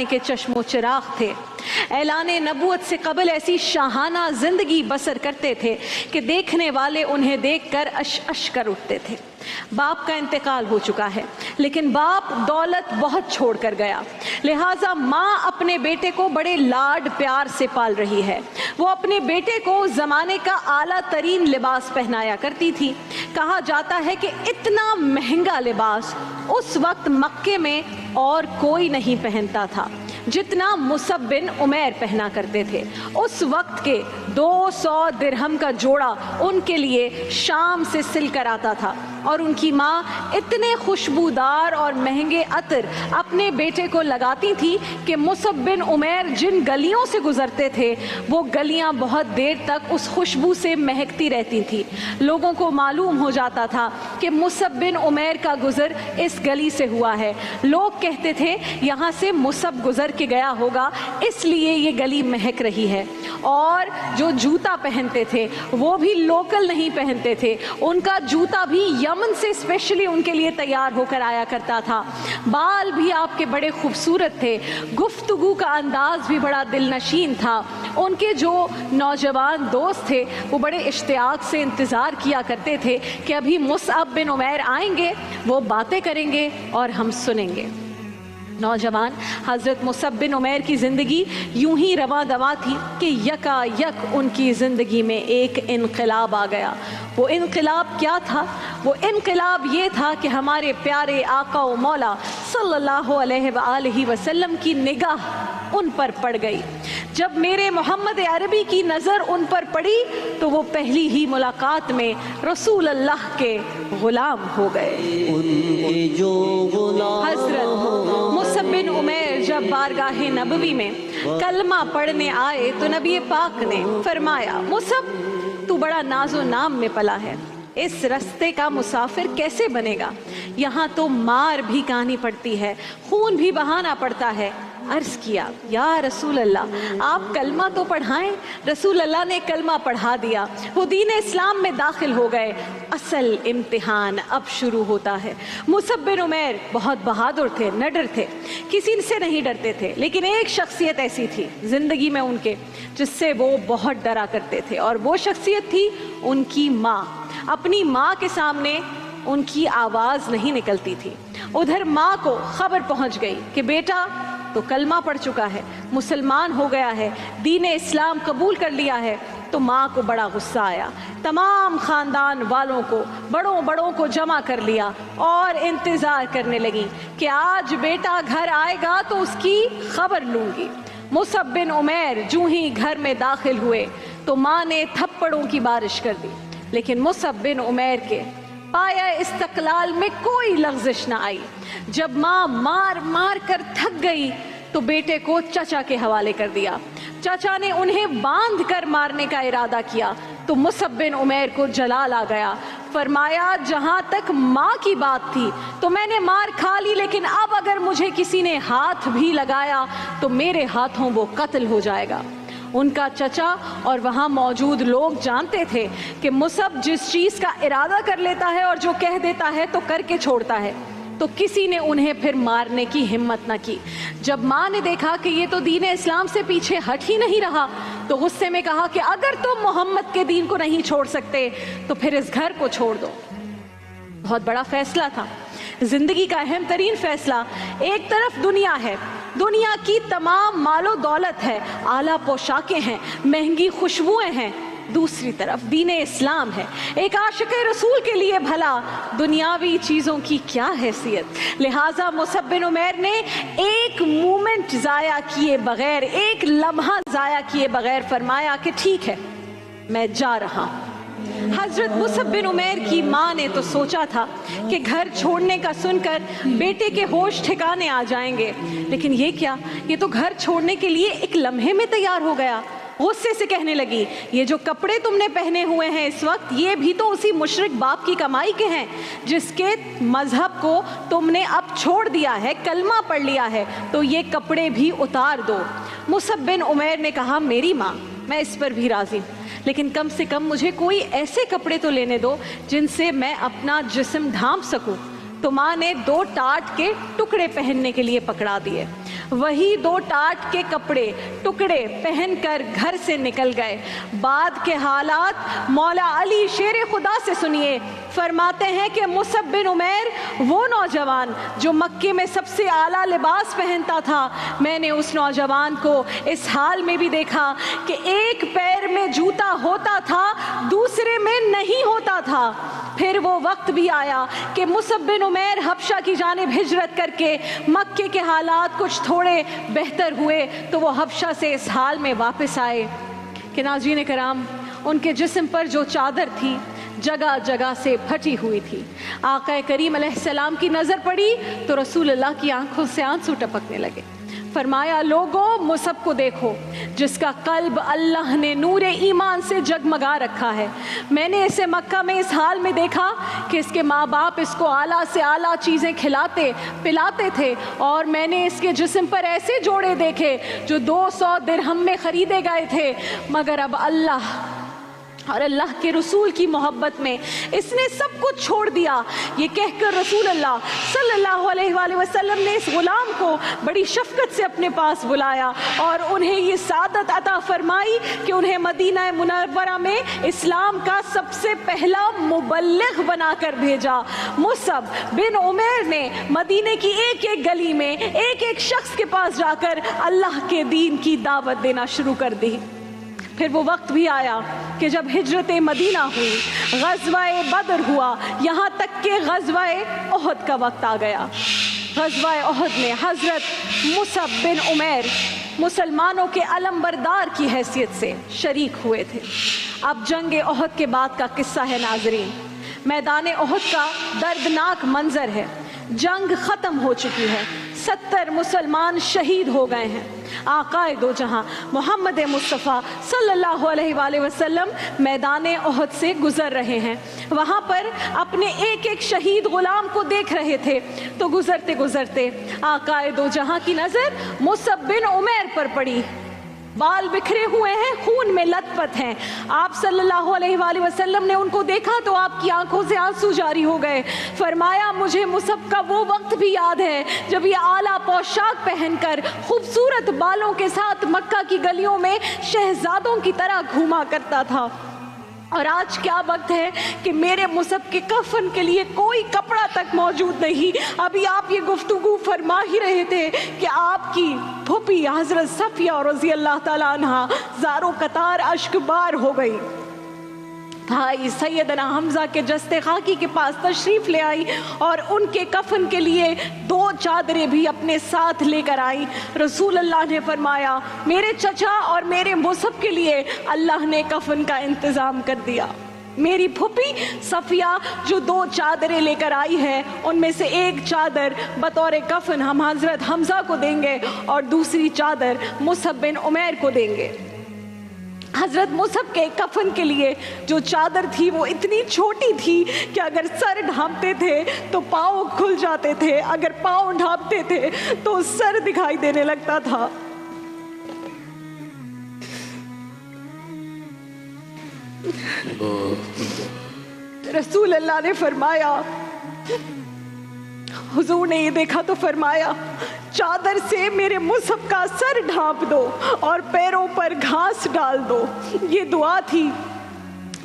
के चश्मो चिराग थे। ऐलाने नबूवत से कबल ऐसी शाहाना जिंदगी बसर करते थे कि देखने वाले उन्हें देखकर अश अश कर उठते थे। बाप का इंतकाल हो चुका है, लेकिन बाप दौलत बहुत छोड़ कर गया, लिहाजा माँ अपने बेटे को बड़े लाड प्यार से पाल रही है। वो अपने बेटे को ज़माने का आला तरीन लिबास पहनाया करती थी। कहा जाता है कि इतना महंगा लिबास उस वक्त मक्के में और कोई नहीं पहनता था जितना मुसब बिन उमैर पहना करते थे। उस वक्त के 200 दिरहम का जोड़ा उनके लिए शाम से सिल कर आता था और उनकी माँ इतने खुशबूदार और महंगे अतर अपने बेटे को लगाती थी कि मुसब बिन उमैर जिन गलियों से गुजरते थे वो गलियाँ बहुत देर तक उस खुशबू से महकती रहती थी। लोगों को मालूम हो जाता था कि मुसब बिन उमैर का गुज़र इस गली से हुआ है। लोग कहते थे यहाँ से मुसब गुज़र के गया होगा, इसलिए ये गली महक रही है। और जो जूता पहनते थे वो भी लोकल नहीं पहनते थे, उनका जूता भी यमन से स्पेशली उनके लिए तैयार होकर आया करता था। बाल भी आपके बड़े खूबसूरत थे, गुफ्तगू का अंदाज भी बड़ा दिलनशीन था। उनके जो नौजवान दोस्त थे वो बड़े इश्तियाक से इंतज़ार किया करते थे कि अभी मुसअब बिन उमैर आएंगे, वो बातें करेंगे और हम सुनेंगे। नौजवान हज़रत मुसअब बिन उमैर की ज़िंदगी यूं ही रवा दवा थी कि यकायक उनकी ज़िंदगी में एक इनक़िलाब आ गया। वो इनक़िलाब क्या था? वो इनक़िलाब ये था कि हमारे प्यारे आका व मौला सल्लल्लाहु अलैहि वसल्लम की निगाह उन पर पड़ गई। जब मेरे मोहम्मद अरबी की नज़र उन पर पड़ी तो वो पहली ही मुलाकात में रसूल अल्लाह के ग़ुलाम हो गए। हज़रत मुसअब बिन उमैर जब बारगाह नबवी में कलमा पढ़ने आए तो नबी पाक ने फरमाया, मुसअब तू बड़ा नाजो नाम में पला है, इस रास्ते का मुसाफिर कैसे बनेगा? यहाँ तो मार भी खानी पड़ती है, खून भी बहाना पड़ता है। अर्ज़ किया, या रसूल अल्लाह आप कलमा तो पढ़ाएं। रसूल अल्लाह ने कलमा पढ़ा दिया, वो दीन इस्लाम में दाखिल हो गए। असल इम्तिहान अब शुरू होता है। मुसअब बिन उमैर बहुत बहादुर थे, निडर थे, किसी से नहीं डरते थे, लेकिन एक शख्सियत ऐसी थी ज़िंदगी में उनके जिससे वो बहुत डरा करते थे और वो शख्सियत थी उनकी माँ। अपनी माँ के सामने उनकी आवाज़ नहीं निकलती थी। उधर माँ को खबर पहुँच गई कि बेटा तो कलमा पढ़ चुका है, मुसलमान हो गया है, दीन इस्लाम कबूल कर लिया है। तो माँ को बड़ा गुस्सा आया, तमाम ख़ानदान वालों को बड़ों बड़ों को जमा कर लिया और इंतज़ार करने लगी कि आज बेटा घर आएगा तो उसकी खबर लूँगी। मुसअब बिन उमैर जूँ ही घर में दाखिल हुए तो माँ ने थप्पड़ों की बारिश कर दी, लेकिन मुसअब बिन उमैर के पाया इस्तक़लाल में कोई लग़ज़िश न आई। जब माँ मार मार कर थक गई तो बेटे को चाचा के हवाले कर दिया। चाचा ने उन्हें बांध कर मारने का इरादा किया तो मुसअब बिन उमैर को जलाल आ गया। फरमाया, जहाँ तक माँ की बात थी तो मैंने मार खा ली, लेकिन अब अगर मुझे किसी ने हाथ भी लगाया तो मेरे हाथों वो कत्ल हो जाएगा। उनका चचा और वहाँ मौजूद लोग जानते थे कि मुसअब जिस चीज़ का इरादा कर लेता है और जो कह देता है तो करके छोड़ता है, तो किसी ने उन्हें फिर मारने की हिम्मत न की। जब माँ ने देखा कि ये तो दीन इस्लाम से पीछे हट ही नहीं रहा तो गुस्से में कहा कि अगर तुम मोहम्मद के दीन को नहीं छोड़ सकते तो फिर इस घर को छोड़ दो। बहुत बड़ा फैसला था, जिंदगी का अहम तरीन फैसला। एक तरफ दुनिया है, दुनिया की तमाम मालो दौलत है, आला पोशाकें हैं, महंगी खुशबुएं हैं। दूसरी तरफ दीन इस्लाम है। एक आशिक़ रसूल के लिए भला दुनियावी चीज़ों की क्या हैसियत। लिहाजा मुसअब बिन उमैर ने एक मोमेंट ज़ाया किए बग़ैर, एक लम्हा ज़ाया किए बग़ैर फरमाया कि ठीक है मैं जा रहा हूँ। हज़रत मुसअब बिन उमैर की माँ ने तो सोचा था कि घर छोड़ने का सुनकर बेटे के होश ठिकाने आ जाएंगे, लेकिन ये क्या, ये तो घर छोड़ने के लिए एक लम्हे में तैयार हो गया। गुस्से से कहने लगी, ये जो कपड़े तुमने पहने हुए हैं इस वक्त, ये भी तो उसी मुशरिक बाप की कमाई के हैं जिसके मजहब को तुमने अब छोड़ दिया है, कलमा पढ़ लिया है, तो ये कपड़े भी उतार दो। मुसअब बिन उमैर ने कहा, मेरी माँ मैं इस पर भी राज़ी हूँ, लेकिन कम से कम मुझे कोई ऐसे कपड़े तो लेने दो जिनसे मैं अपना जिस्म ढांप सकूं। तो माँ ने 2 टाट के टुकड़े पहनने के लिए पकड़ा दिए। वही 2 टाट के कपड़े टुकड़े पहनकर घर से निकल गए। बाद के हालात मौला अली शेर खुदा से सुनिए। फरमाते हैं कि मुसअब बिन उमैर वो नौजवान जो मक्के में सबसे आला लिबास पहनता था, मैंने उस नौजवान को इस हाल में भी देखा कि एक पैर में जूता होता था, दूसरे में नहीं होता था। फिर वो वक्त भी आया कि मुसअब बिन उमैर हबशा की जानिब हिजरत करके मक्के के हालात कुछ थोड़े बेहतर हुए तो वो हबशा से इस हाल में वापस आए कि नाज़रीन कराम, उनके जिस्म पर जो चादर थी जगह जगह से फटी हुई थी। आका करीम अलैहिस्सलाम की नज़र पड़ी तो रसूलुल्लाह की आंखों से आंसू टपकने लगे। फरमाया, लोगों मुसअब को देखो जिसका कल्ब अल्लाह ने नूरे ईमान से जगमगा रखा है। मैंने इसे मक्का में इस हाल में देखा कि इसके माँ बाप इसको आला से आला चीज़ें खिलाते पिलाते थे, और मैंने इसके जिस्म पर ऐसे जोड़े देखे जो 200 दिरहम में ख़रीदे गए थे, मगर अब अल्लाह और अल्लाह के रसूल की मोहब्बत में इसने सब कुछ छोड़ दिया। ये कहकर रसूल अल्लाह सल्लल्लाहु अलैहि वसल्लम ने इस गुलाम को बड़ी शफ़क़त से अपने पास बुलाया और उन्हें ये सादत अता फरमाई कि उन्हें मदीना मुनव्वरा में इस्लाम का सबसे पहला मुबल्लिग बनाकर भेजा। मुसअब बिन उमैर ने मदीने की एक एक गली में एक एक शख्स के पास जाकर अल्लाह के दीन की दावत देना शुरू कर दी। फिर वो वक्त भी आया कि जब हिजरत मदीना हुई, ग़ज़वा-ए बदर हुआ, यहाँ तक कि ग़ज़वा-ए उहद का वक्त आ गया। ग़ज़वा-ए उहद में हज़रत मुसअब बिन उमैर मुसलमानों के अलमबरदार की हैसियत से शरीक हुए थे। अब जंग उहद के बाद का किस्सा है नाज़रीन। मैदान उहद का दर्दनाक मंजर है। जंग ख़त्म हो चुकी है, 70 मुसलमान शहीद हो गए हैं। आकाए दो जहां मोहम्मद मुस्तफ़ा सल्लल्लाहु अलैहि वसल्लम मैदान उहद से गुज़र रहे हैं। वहाँ पर अपने एक एक शहीद ग़ुलाम को देख रहे थे तो गुज़रते गुज़रते आकाए दो जहां की नज़र मुसअब बिन उमैर पर पड़ी। बाल बिखरे हुए हैं, खून में लथपथ हैं। आप सल्लल्लाहु अलैहि वसल्लम ने उनको देखा तो आपकी आंखों से आंसू जारी हो गए। फरमाया, मुझे मुसअब का वो वक्त भी याद है जब ये आला पोशाक पहनकर खूबसूरत बालों के साथ मक्का की गलियों में शहजादों की तरह घूमा करता था। और आज क्या वक्त है कि मेरे मुसअब के कफन के लिए कोई कपड़ा तक मौजूद नहीं। अभी आप ये गुफ्तगू फरमा ही रहे थे कि आपकी फूफी हज़रत सफ़िया रज़ी अल्लाह ताला अन्हा ज़ारो कतार अश्कबार हो गई। भाई सैयदना हमज़ा के जस्ते खाकी के पास तशरीफ़ ले आई और उनके कफन के लिए 2 चादरें भी अपने साथ लेकर आई। रसूल अल्लाह ने फरमाया, मेरे चचा और मेरे मुसअब के लिए अल्लाह ने कफन का इंतज़ाम कर दिया। मेरी फूफी सफ़िया जो 2 चादरें लेकर आई है, उनमें से एक चादर बतौर कफन हम हज़रत हमज़ा को देंगे और दूसरी चादर मुसअब बिन उमैर को देंगे। हज़रत मुसअब के कफन के लिए जो चादर थी वो इतनी छोटी थी कि अगर सर ढांपते थे तो पाँव खुल जाते थे, अगर पाँव ढांपते थे तो सर दिखाई देने लगता था। रसूल अल्लाह ने फरमाया, हुजूर ने ये देखा तो फरमाया, चादर से मेरे मुसअब का सर ढांप दो और पैरों पर घास डाल दो। ये दुआ थी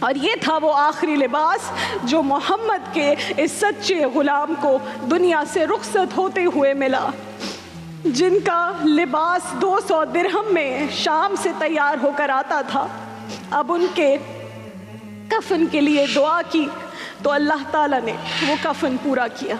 और ये था वो आखिरी लिबास जो मोहम्मद के इस सच्चे गुलाम को दुनिया से रुखसत होते हुए मिला। जिनका लिबास 200 दिरहम में शाम से तैयार होकर आता था, अब उनके कफन के लिए दुआ की तो अल्लाह ताला ने वो कफन पूरा किया।